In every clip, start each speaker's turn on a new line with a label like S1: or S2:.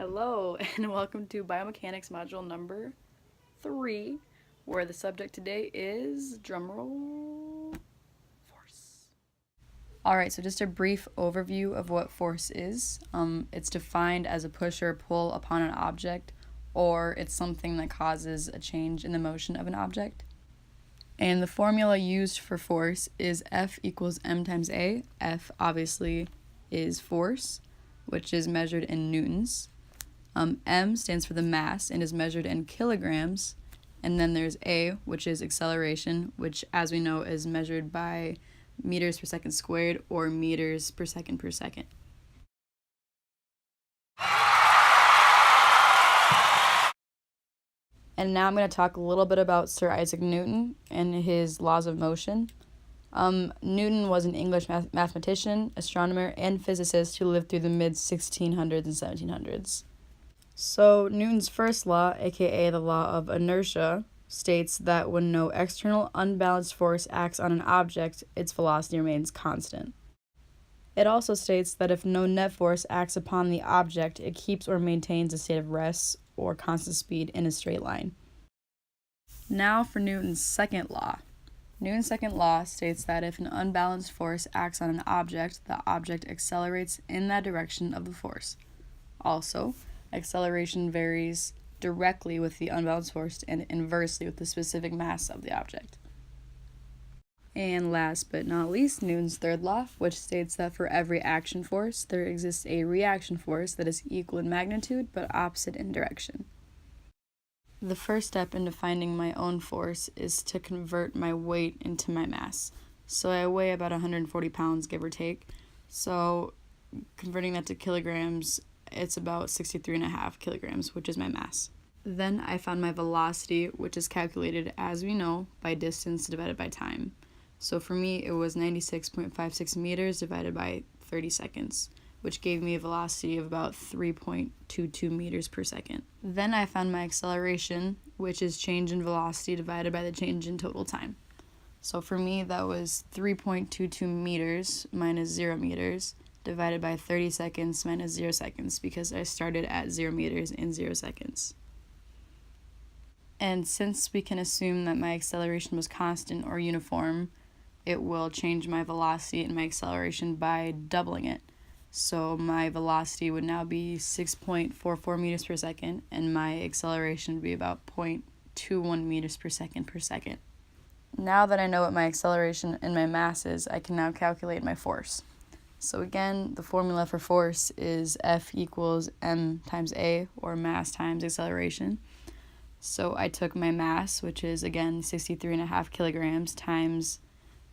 S1: Hello and welcome to Biomechanics module number 3, where the subject today is, drumroll, force. Alright, so just a brief overview of what force is. It's defined as a push or pull upon an object, or it's something that causes a change in the motion of an object. And the formula used for force is F equals m times A. F obviously is force, which is measured in newtons. M stands for the mass and is measured in kilograms. And then there's A, which is acceleration, which, as we know, is measured by meters per second squared or meters per second per second. And now I'm going to talk a little bit about Sir Isaac Newton and his laws of motion. Newton was an English mathematician, astronomer, and physicist who lived through the mid-1600s and 1700s. So Newton's first law, aka the law of inertia, states that when no external unbalanced force acts on an object, its velocity remains constant. It also states that if no net force acts upon the object, it keeps or maintains a state of rest or constant speed in a straight line. Now for Newton's second law. Newton's second law states that if an unbalanced force acts on an object, the object accelerates in that direction of the force. Also, acceleration varies directly with the unbalanced force and inversely with the specific mass of the object. And last but not least, Newton's third law, which states that for every action force, there exists a reaction force that is equal in magnitude but opposite in direction. The first step in finding my own force is to convert my weight into my mass. So I weigh about 140 pounds, give or take. So converting that to kilograms, it's about 63.5 kilograms, which is my mass. Then I found my velocity, which is calculated, as we know, by distance divided by time. So for me, it was 96.56 meters divided by 30 seconds, which gave me a velocity of about 3.22 meters per second. Then I found my acceleration, which is change in velocity divided by the change in total time. So for me, that was 3.22 meters minus 0 meters, divided by 30 seconds minus 0 seconds, because I started at 0 meters in 0 seconds. And since we can assume that my acceleration was constant or uniform, it will change my velocity and my acceleration by doubling it. So my velocity would now be 6.44 meters per second, and my acceleration would be about 0.21 meters per second per second. Now that I know what my acceleration and my mass is, I can now calculate my force. So again, the formula for force is F equals m times A, or mass times acceleration. So I took my mass, which is again 63.5 kilograms, times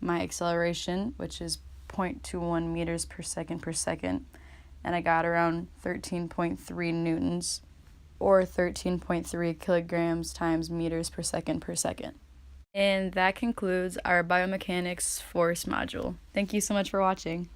S1: my acceleration, which is 0.21 meters per second, and I got around 13.3 newtons, or 13.3 kilograms times meters per second. And that concludes our Biomechanics-Force module. Thank you so much for watching.